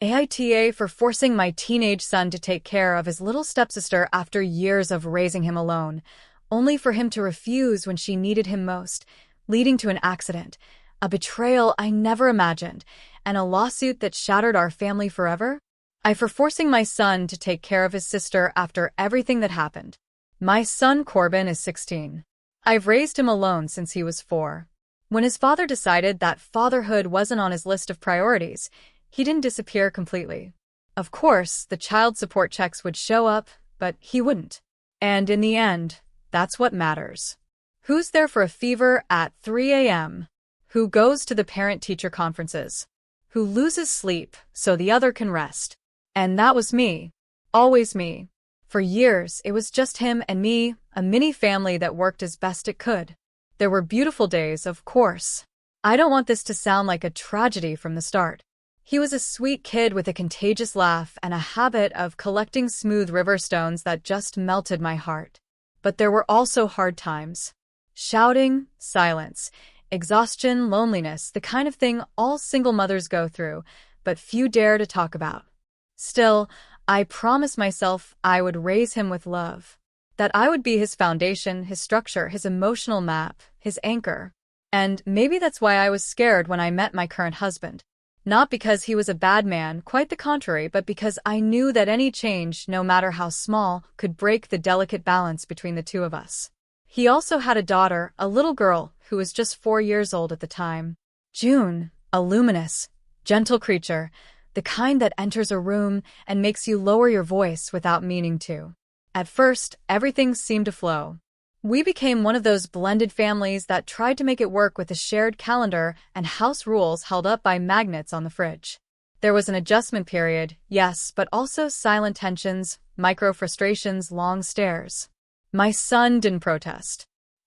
AITA for forcing my teenage son to take care of his little stepsister after years of raising him alone, only for him to refuse when she needed him most, leading to an accident, a betrayal I never imagined, and a lawsuit that shattered our family forever? I for forcing my son to take care of his sister after everything that happened. My son Corbin is 16. I've raised him alone since he was 4. When his father decided that fatherhood wasn't on his list of priorities, he didn't disappear completely. Of course, the child support checks would show up, but he wouldn't. And in the end, that's what matters. Who's there for a fever at 3 a.m.? Who goes to the parent-teacher conferences? Who loses sleep so the other can rest? And that was me. Always me. For years, it was just him and me, a mini family that worked as best it could. There were beautiful days, of course. I don't want this to sound like a tragedy from the start. He was a sweet kid with a contagious laugh and a habit of collecting smooth river stones that just melted my heart. But there were also hard times. Shouting, silence, exhaustion, loneliness, the kind of thing all single mothers go through, but few dare to talk about. Still, I promised myself I would raise him with love. That I would be his foundation, his structure, his emotional map, his anchor. And maybe that's why I was scared when I met my current husband. Not because he was a bad man, quite the contrary, but because I knew that any change, no matter how small, could break the delicate balance between the two of us. He also had a daughter, a little girl, who was just 4 years old at the time. June, a luminous, gentle creature, the kind that enters a room and makes you lower your voice without meaning to. At first, everything seemed to flow. We became one of those blended families that tried to make it work with a shared calendar and house rules held up by magnets on the fridge. There was an adjustment period, yes, but also silent tensions, micro frustrations, long stares. My son didn't protest.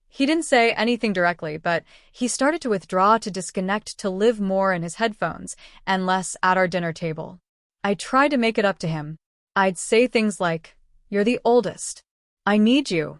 He didn't say anything directly, but he started to withdraw, to disconnect, to live more in his headphones and less at our dinner table. I tried to make it up to him. I'd say things like, "You're the oldest. I need you."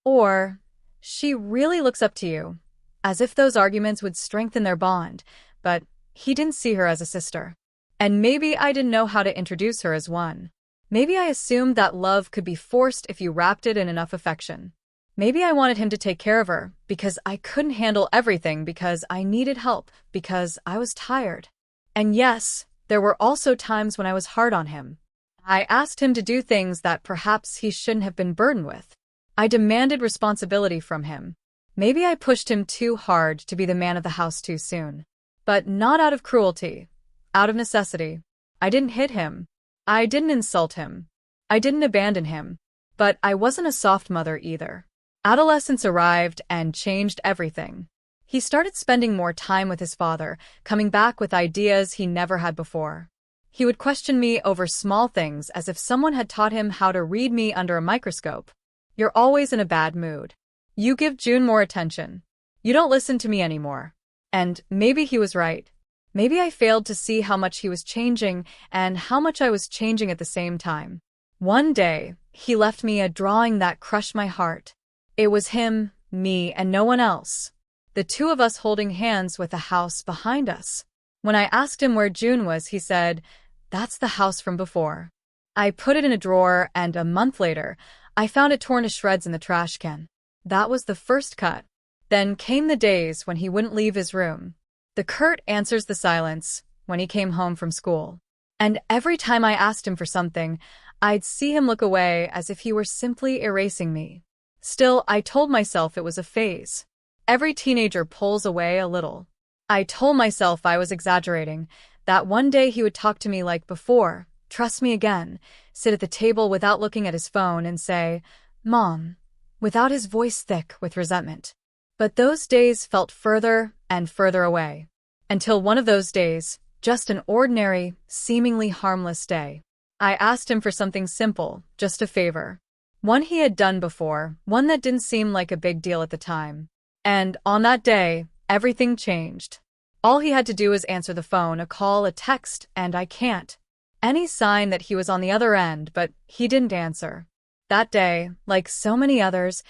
Or, "She really looks up to you," as if those arguments would strengthen their bond, but he didn't see her as a sister. And maybe I didn't know how to introduce her as one. Maybe I assumed that love could be forced if you wrapped it in enough affection. Maybe I wanted him to take care of her, because I couldn't handle everything, because I needed help, because I was tired. And yes, there were also times when I was hard on him. I asked him to do things that perhaps he shouldn't have been burdened with. I demanded responsibility from him. Maybe I pushed him too hard to be the man of the house too soon. But not out of cruelty. Out of necessity. I didn't hit him. I didn't insult him. I didn't abandon him. But I wasn't a soft mother either. Adolescence arrived and changed everything. He started spending more time with his father, coming back with ideas he never had before. He would question me over small things as if someone had taught him how to read me under a microscope. "You're always in a bad mood. You give June more attention. You don't listen to me anymore." And maybe he was right. Maybe I failed to see how much he was changing and how much I was changing at the same time. One day, he left me a drawing that crushed my heart. It was him, me, and no one else. The two of us holding hands with a house behind us. When I asked him where June was, he said, "That's the house from before." I put it in a drawer, and a month later, I found it torn to shreds in the trash can. That was the first cut. Then came the days when he wouldn't leave his room. The curt answers, the silence, when he came home from school. And every time I asked him for something, I'd see him look away as if he were simply erasing me. Still, I told myself it was a phase. Every teenager pulls away a little. I told myself I was exaggerating, that one day he would talk to me like before, trust me again, sit at the table without looking at his phone and say, "Mom," without his voice thick with resentment. But those days felt further and further away. Until one of those days, just an ordinary, seemingly harmless day, I asked him for something simple, just a favor. One he had done before, one that didn't seem like a big deal at the time. And on that day, everything changed. All he had to do was answer the phone, a call, a text, and I can't. Any sign that he was on the other end, but he didn't answer. That day, like so many others,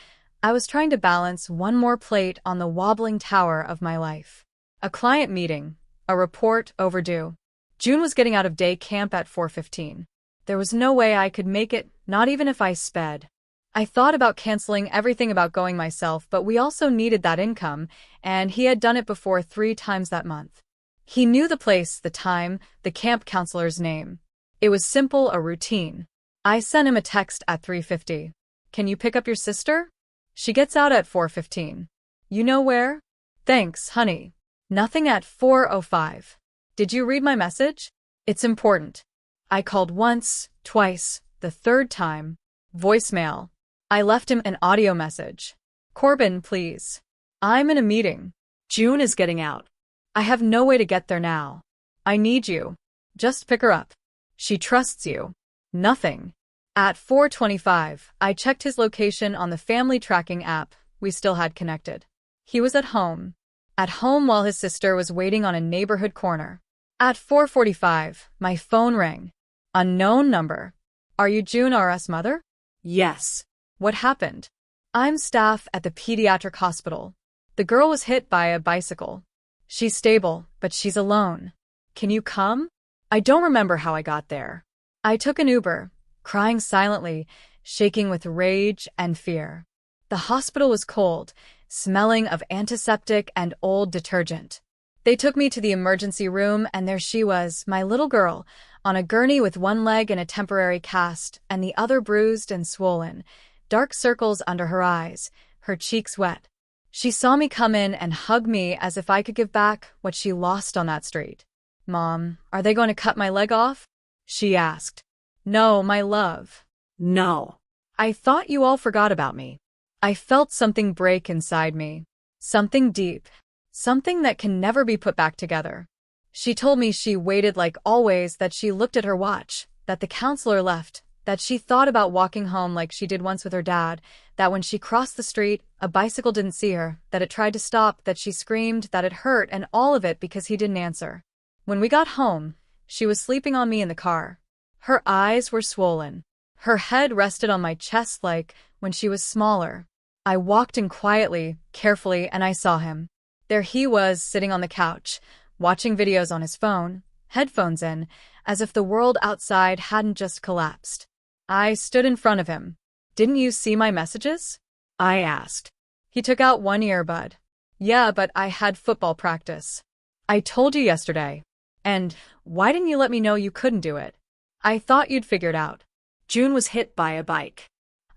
I was trying to balance one more plate on the wobbling tower of my life. A client meeting, a report overdue, June was getting out of day camp at 4:15. There was no way I could make it, not even if I sped. I thought about canceling everything about going myself, but we also needed that income, and he had done it before 3 times that month. He knew the place, the time, the camp counselor's name. It was simple, a routine. I sent him a text at 3:50. Can you pick up your sister? She gets out at 4:15. You know where? Thanks, honey. Nothing at 4:05. Did you read my message? It's important. I called once, twice, the third time. Voicemail. I left him an audio message. Corbin, please. I'm in a meeting. June is getting out. I have no way to get there now. I need you. Just pick her up. She trusts you. Nothing. At 4:25, I checked his location on the family tracking app we still had connected. He was at home. At home while his sister was waiting on a neighborhood corner. At 4:45, my phone rang. Unknown number. Are you June R.'s mother? Yes. What happened? I'm staff at the pediatric hospital. The girl was hit by a bicycle. She's stable, but she's alone. Can you come? I don't remember how I got there. I took an Uber, crying silently, shaking with rage and fear. The hospital was cold, smelling of antiseptic and old detergent. They took me to the emergency room, and there she was, my little girl, on a gurney with one leg in a temporary cast and the other bruised and swollen, dark circles under her eyes, her cheeks wet. She saw me come in and hug me as if I could give back what she lost on that street. Mom, are they going to cut my leg off? She asked. No, my love. No. I thought you all forgot about me. I felt something break inside me. Something deep. Something that can never be put back together. She told me she waited like always, that she looked at her watch, that the counselor left, that she thought about walking home like she did once with her dad, that when she crossed the street, a bicycle didn't see her, that it tried to stop, that she screamed, that it hurt, and all of it because he didn't answer. When we got home, she was sleeping on me in the car. Her eyes were swollen. Her head rested on my chest like when she was smaller. I walked in quietly, carefully, and I saw him. There he was, sitting on the couch, watching videos on his phone, headphones in, as if the world outside hadn't just collapsed. I stood in front of him. Didn't you see my messages? I asked. He took out one earbud. Yeah, but I had football practice. I told you yesterday. And why didn't you let me know you couldn't do it? I thought you'd figured out. June was hit by a bike.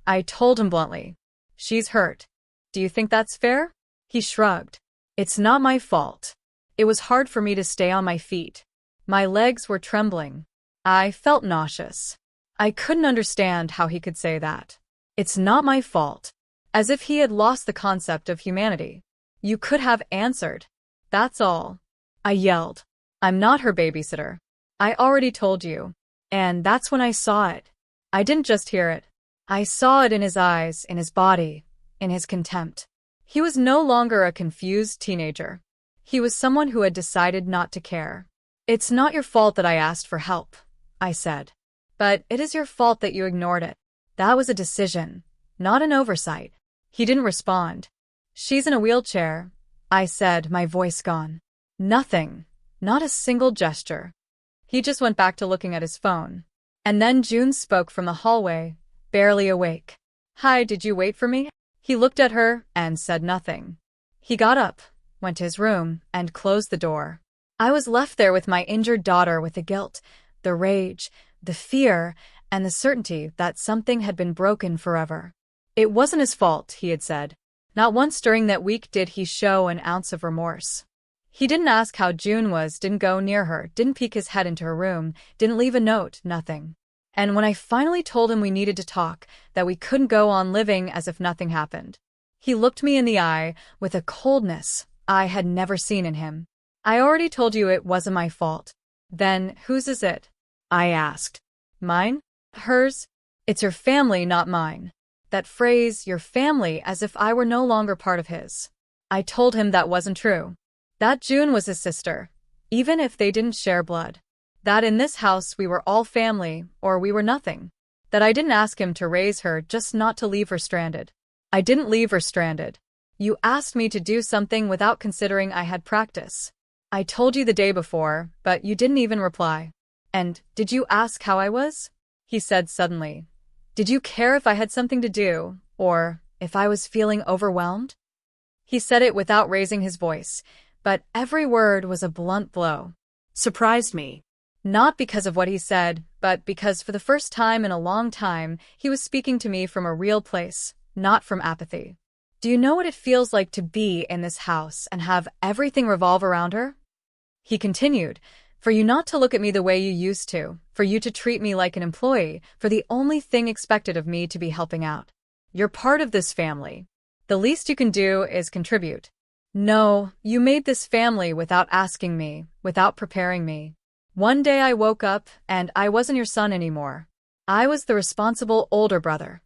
I told him bluntly. She's hurt. Do you think that's fair? He shrugged. It's not my fault. It was hard for me to stay on my feet. My legs were trembling. I felt nauseous. I couldn't understand how he could say that. It's not my fault. As if he had lost the concept of humanity. You could have answered. That's all. I yelled. I'm not her babysitter. I already told you. And that's when I saw it. I didn't just hear it. I saw it in his eyes, in his body, in his contempt. He was no longer a confused teenager. He was someone who had decided not to care. It's not your fault that I asked for help, I said. But it is your fault that you ignored it. That was a decision, not an oversight. He didn't respond. She's in a wheelchair, I said, my voice gone. Nothing, not a single gesture. He just went back to looking at his phone. And then June spoke from the hallway, barely awake. Hi, did you wait for me? He looked at her and said nothing. He got up, went to his room, and closed the door. I was left there with my injured daughter, with the guilt, the rage, the fear, and the certainty that something had been broken forever. It wasn't his fault, he had said. Not once during that week did he show an ounce of remorse. He didn't ask how June was, didn't go near her, didn't peek his head into her room, didn't leave a note, nothing. And when I finally told him we needed to talk, that we couldn't go on living as if nothing happened, he looked me in the eye with a coldness I had never seen in him. I already told you it wasn't my fault. Then whose is it? I asked. Mine? Hers? It's your family, not mine. That phrase, your family, as if I were no longer part of his. I told him that wasn't true. That June was his sister, even if they didn't share blood. That in this house we were all family, or we were nothing. That I didn't ask him to raise her, just not to leave her stranded. I didn't leave her stranded. You asked me to do something without considering I had practice. I told you the day before, but you didn't even reply. And did you ask how I was? He said suddenly. Did you care if I had something to do, or if I was feeling overwhelmed? He said it without raising his voice, but every word was a blunt blow. Surprised me. Not because of what he said, but because for the first time in a long time, he was speaking to me from a real place, not from apathy. Do you know what it feels like to be in this house and have everything revolve around her? He continued, for you not to look at me the way you used to, for you to treat me like an employee, for the only thing expected of me to be helping out. You're part of this family. The least you can do is contribute. No, you made this family without asking me, without preparing me. One day I woke up and I wasn't your son anymore. I was the responsible older brother.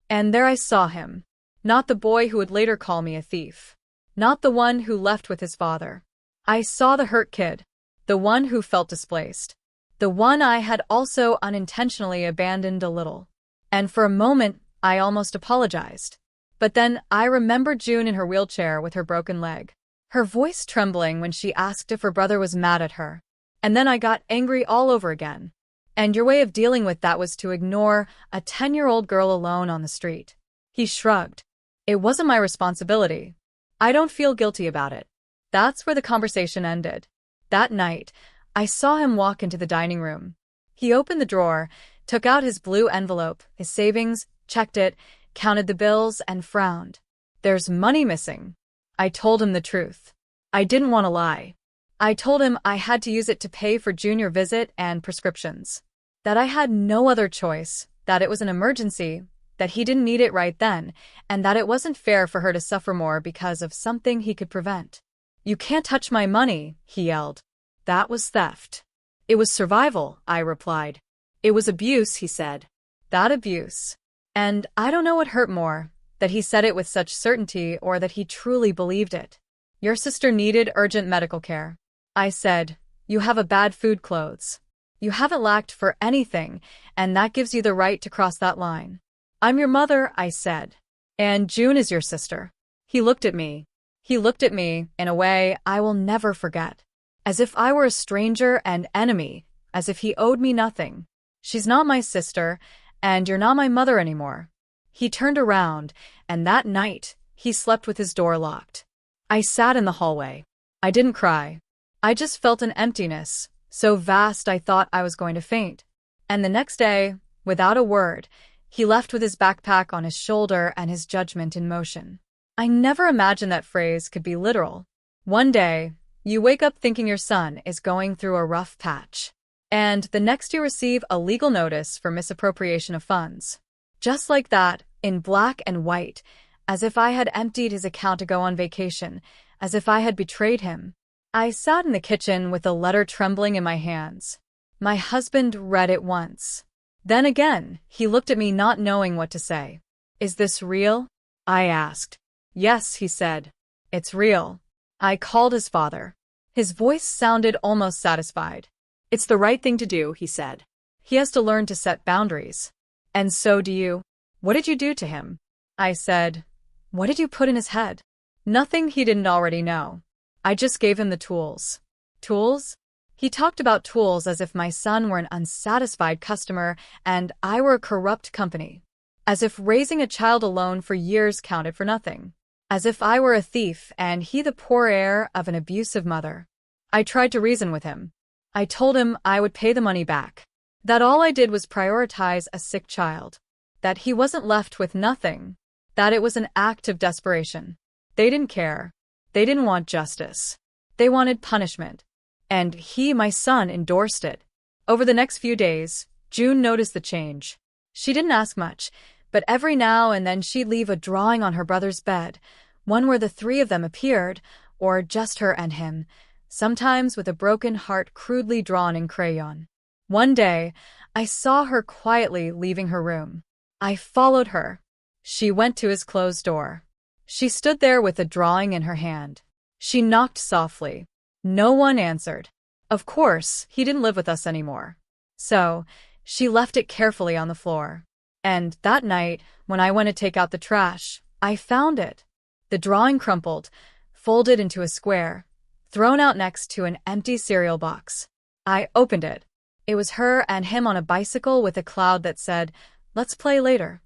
And there I saw him. Not the boy who would later call me a thief. Not the one who left with his father. I saw the hurt kid. The one who felt displaced. The one I had also unintentionally abandoned a little. And for a moment, I almost apologized. But then I remembered June in her wheelchair with her broken leg. Her voice trembling when she asked if her brother was mad at her. And then I got angry all over again. And your way of dealing with that was to ignore a 10-year-old girl alone on the street. He shrugged. It wasn't my responsibility. I don't feel guilty about it. That's where the conversation ended. That night, I saw him walk into the dining room. He opened the drawer, took out his blue envelope, his savings, checked it, counted the bills, and frowned. There's money missing. I told him the truth. I didn't want to lie. I told him I had to use it to pay for Junior visit and prescriptions. That I had no other choice, that it was an emergency, that he didn't need it right then, and that it wasn't fair for her to suffer more because of something he could prevent. You can't touch my money, he yelled. That was theft. It was survival, I replied. It was abuse, he said. That abuse. And I don't know what hurt more, that he said it with such certainty or that he truly believed it. Your sister needed urgent medical care. I said, you have a bad food clothes. You haven't lacked for anything, and that gives you the right to cross that line. I'm your mother, I said. And June is your sister. He looked at me. He looked at me in a way I will never forget. As if I were a stranger and enemy, as if he owed me nothing. She's not my sister, and you're not my mother anymore. He turned around, and that night, he slept with his door locked. I sat in the hallway. I didn't cry. I just felt an emptiness, so vast I thought I was going to faint. And the next day, without a word, he left with his backpack on his shoulder and his judgment in motion. I never imagined that phrase could be literal. One day, you wake up thinking your son is going through a rough patch. And the next you receive a legal notice for misappropriation of funds. Just like that, in black and white, as if I had emptied his account to go on vacation, as if I had betrayed him. I sat in the kitchen with the letter trembling in my hands. My husband read it once. Then again, he looked at me not knowing what to say. Is this real? I asked. Yes, he said. It's real. I called his father. His voice sounded almost satisfied. It's the right thing to do, he said. He has to learn to set boundaries. And so do you. What did you do to him? I said. What did you put in his head? Nothing he didn't already know. I just gave him the tools. Tools? He talked about tools as if my son were an unsatisfied customer and I were a corrupt company. As if raising a child alone for years counted for nothing. As if I were a thief and he the poor heir of an abusive mother. I tried to reason with him. I told him I would pay the money back. That all I did was prioritize a sick child. That he wasn't left with nothing. That it was an act of desperation. They didn't care. They didn't want justice. They wanted punishment. And he, my son, endorsed it. Over the next few days, June noticed the change. She didn't ask much, but every now and then she'd leave a drawing on her brother's bed, one where the three of them appeared, or just her and him, sometimes with a broken heart crudely drawn in crayon. One day, I saw her quietly leaving her room. I followed her. She went to his closed door. She stood there with a drawing in her hand. She knocked softly. No one answered. Of course, he didn't live with us anymore. So, she left it carefully on the floor. And that night, when I went to take out the trash, I found it. The drawing crumpled, folded into a square, thrown out next to an empty cereal box. I opened it. It was her and him on a bicycle with a cloud that said, "Let's play later."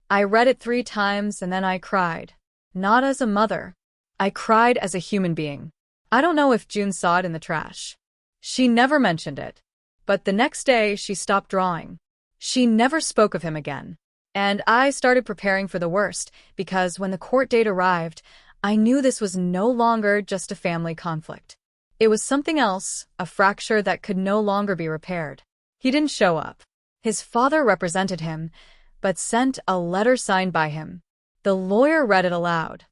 I read it 3 times and then I cried. Not as a mother. I cried as a human being. I don't know if June saw it in the trash. She never mentioned it. But the next day, she stopped drawing. She never spoke of him again. And I started preparing for the worst, because when the court date arrived, I knew this was no longer just a family conflict. It was something else, a fracture that could no longer be repaired. He didn't show up. His father represented him, but sent a letter signed by him. The lawyer read it aloud.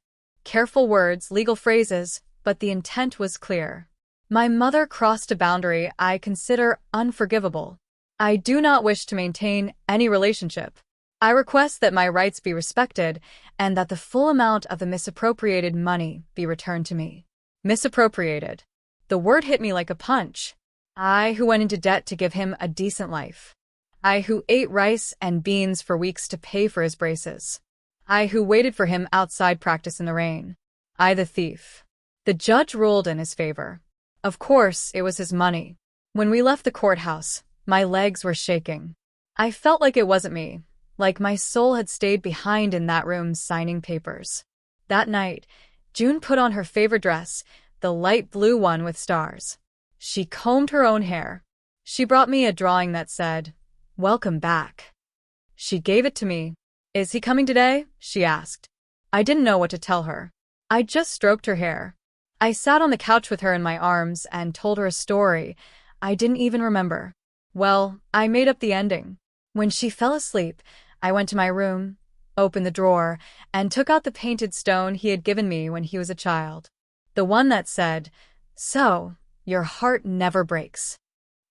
Careful words, legal phrases, but the intent was clear. My mother crossed a boundary I consider unforgivable. I do not wish to maintain any relationship. I request that my rights be respected and that the full amount of the misappropriated money be returned to me. Misappropriated. The word hit me like a punch. I who went into debt to give him a decent life. I who ate rice and beans for weeks to pay for his braces. I who waited for him outside practice in the rain. I the thief. The judge ruled in his favor. Of course, it was his money. When we left the courthouse, my legs were shaking. I felt like it wasn't me, like my soul had stayed behind in that room signing papers. That night, June put on her favorite dress, the light blue one with stars. She combed her own hair. She brought me a drawing that said, "Welcome back." She gave it to me. "Is he coming today?" she asked. I didn't know what to tell her. I just stroked her hair. I sat on the couch with her in my arms and told her a story I didn't even remember. Well, I made up the ending. When she fell asleep, I went to my room, opened the drawer, and took out the painted stone he had given me when he was a child. The one that said, "So, your heart never breaks."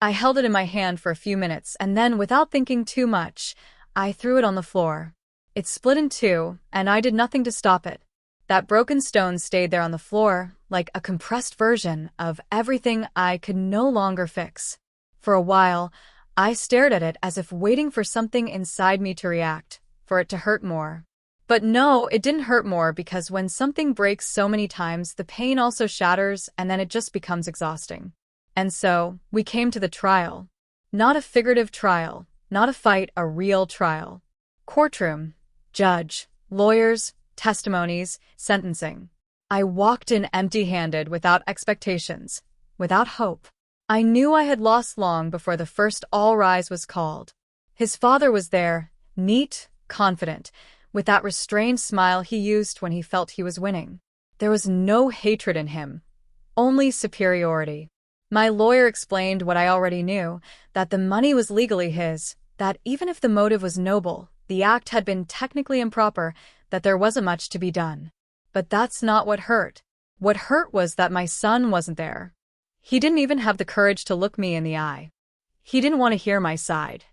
I held it in my hand for a few minutes, and then, without thinking too much, I threw it on the floor. It split in two, and I did nothing to stop it. That broken stone stayed there on the floor, like a compressed version of everything I could no longer fix. For a while, I stared at it as if waiting for something inside me to react, for it to hurt more. But no, it didn't hurt more, because when something breaks so many times, the pain also shatters and then it just becomes exhausting. And so, we came to the trial. Not a figurative trial, not a fight, a real trial. Courtroom, judge, lawyers, testimonies, sentencing. I walked in empty-handed, without expectations, without hope. I knew I had lost long before the first all rise was called. His father was there, neat, confident, with that restrained smile he used when he felt he was winning. There was no hatred in him, only superiority. My lawyer explained what I already knew, that the money was legally his, that even if the motive was noble, the act had been technically improper, that there wasn't much to be done. But that's not what hurt. What hurt was that my son wasn't there. He didn't even have the courage to look me in the eye. He didn't want to hear my side.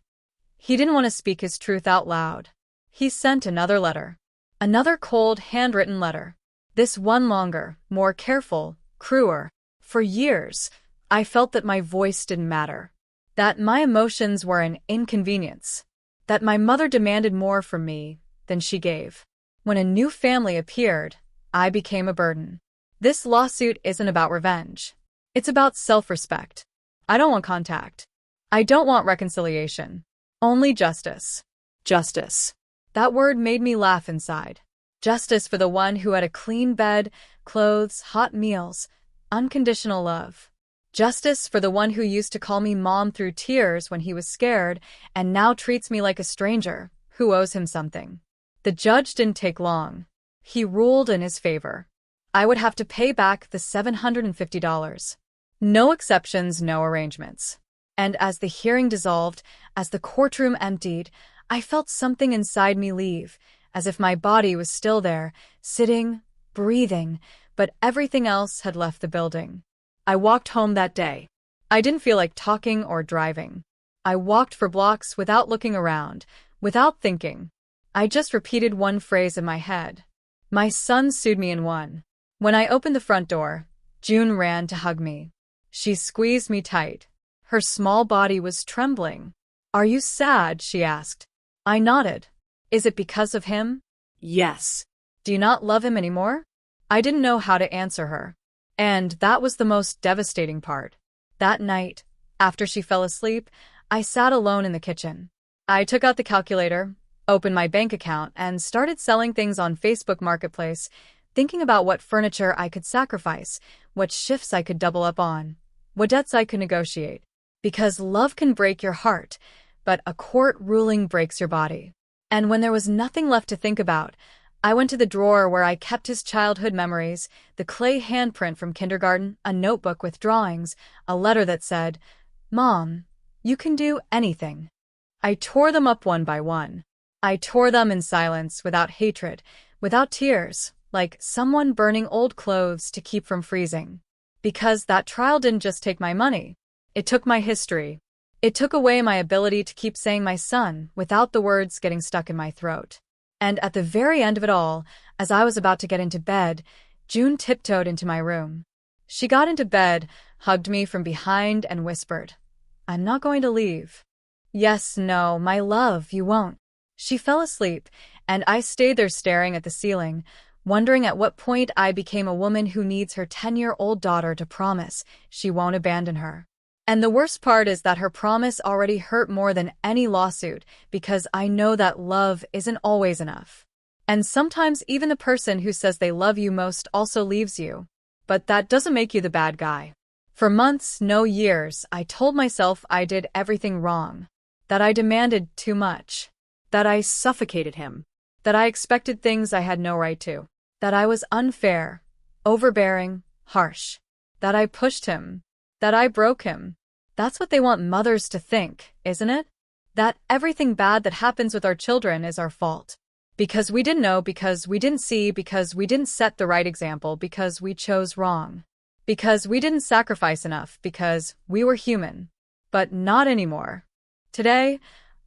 He didn't want to speak his truth out loud. He sent another letter. Another cold, handwritten letter. This one longer, more careful, crueler. For years, I felt that my voice didn't matter. That my emotions were an inconvenience. That my mother demanded more from me than she gave. When a new family appeared, I became a burden. This lawsuit isn't about revenge. It's about self-respect. I don't want contact. I don't want reconciliation. Only justice. Justice. That word made me laugh inside. Justice for the one who had a clean bed, clothes, hot meals, unconditional love. Justice for the one who used to call me mom through tears when he was scared and now treats me like a stranger who owes him something. The judge didn't take long. He ruled in his favor. I would have to pay back the $750. No exceptions, no arrangements. And as the hearing dissolved, as the courtroom emptied, I felt something inside me leave, as if my body was still there, sitting, breathing, but everything else had left the building. I walked home that day. I didn't feel like talking or driving. I walked for blocks without looking around, without thinking. I just repeated one phrase in my head. My son sued me and won. When I opened the front door, June ran to hug me. She squeezed me tight. Her small body was trembling. "Are you sad?" she asked. I nodded. "Is it because of him?" "Yes." "Do you not love him anymore?" I didn't know how to answer her. And that was the most devastating part. That night, after she fell asleep, I sat alone in the kitchen. I took out the calculator, opened my bank account, and started selling things on Facebook Marketplace, thinking about what furniture I could sacrifice, what shifts I could double up on, what debts I could negotiate. Because love can break your heart, but a court ruling breaks your body. And when there was nothing left to think about, I went to the drawer where I kept his childhood memories, the clay handprint from kindergarten, a notebook with drawings, a letter that said, "Mom, you can do anything." I tore them up one by one. I tore them in silence, without hatred, without tears, like someone burning old clothes to keep from freezing. Because that trial didn't just take my money. It took my history. It took away my ability to keep saying my son without the words getting stuck in my throat. And at the very end of it all, as I was about to get into bed, June tiptoed into my room. She got into bed, hugged me from behind, and whispered, "I'm not going to leave." "Yes, no, my love, you won't." She fell asleep, and I stayed there staring at the ceiling, wondering at what point I became a woman who needs her 10-year-old daughter to promise she won't abandon her. And the worst part is that her promise already hurt more than any lawsuit, because I know that love isn't always enough. And sometimes even the person who says they love you most also leaves you. But that doesn't make you the bad guy. For months, no years, I told myself I did everything wrong, that I demanded too much, that I suffocated him, that I expected things I had no right to, that I was unfair, overbearing, harsh, that I pushed him, that I broke him. That's what they want mothers to think, isn't it? That everything bad that happens with our children is our fault. Because we didn't know, because we didn't see, because we didn't set the right example, because we chose wrong. Because we didn't sacrifice enough, because we were human. But not anymore. Today,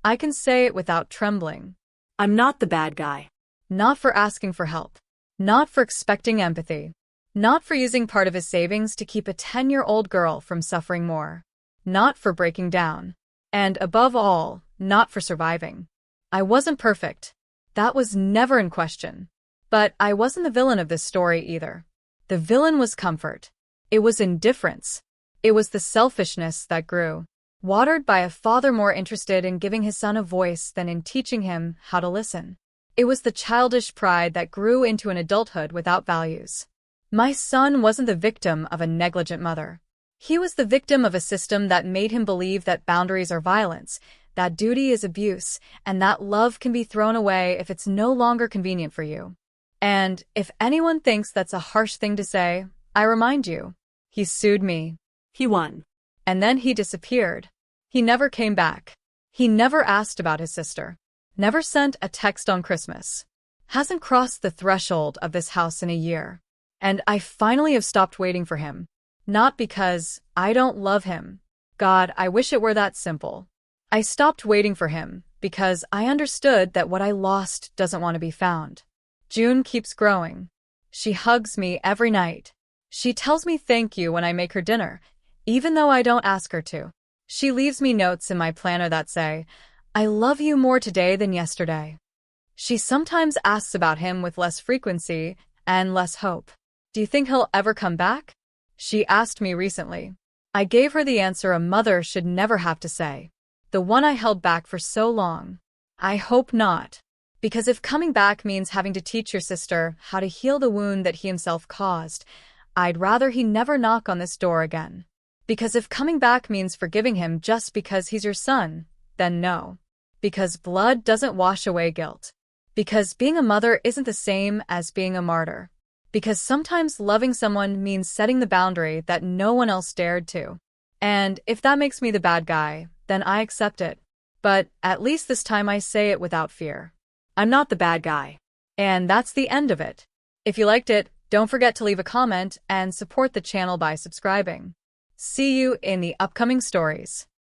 I can say it without trembling. I'm not the bad guy. Not for asking for help. Not for expecting empathy. Not for using part of his savings to keep a 10-year-old girl from suffering more. Not for breaking down. And above all, not for surviving. I wasn't perfect. That was never in question. But I wasn't the villain of this story either. The villain was comfort. It was indifference. It was the selfishness that grew, watered by a father more interested in giving his son a voice than in teaching him how to listen. It was the childish pride that grew into an adulthood without values. My son wasn't the victim of a negligent mother. He was the victim of a system that made him believe that boundaries are violence, that duty is abuse, and that love can be thrown away if it's no longer convenient for you. And if anyone thinks that's a harsh thing to say, I remind you, he sued me. He won. And then he disappeared. He never came back. He never asked about his sister. Never sent a text on Christmas. Hasn't crossed the threshold of this house in a year. And I finally have stopped waiting for him. Not because I don't love him. God, I wish it were that simple. I stopped waiting for him because I understood that what I lost doesn't want to be found. June keeps growing. She hugs me every night. She tells me thank you when I make her dinner, even though I don't ask her to. She leaves me notes in my planner that say, "I love you more today than yesterday." She sometimes asks about him with less frequency and less hope. Do you think he'll ever come back? She asked me recently. I gave her the answer a mother should never have to say. The one I held back for so long. I hope not. Because if coming back means having to teach your sister how to heal the wound that he himself caused, I'd rather he never knock on this door again. Because if coming back means forgiving him just because he's your son, then no. Because blood doesn't wash away guilt. Because being a mother isn't the same as being a martyr. Because sometimes loving someone means setting the boundary that no one else dared to. And if that makes me the bad guy, then I accept it. But at least this time I say it without fear. I'm not the bad guy. And that's the end of it. If you liked it, don't forget to leave a comment and support the channel by subscribing. See you in the upcoming stories.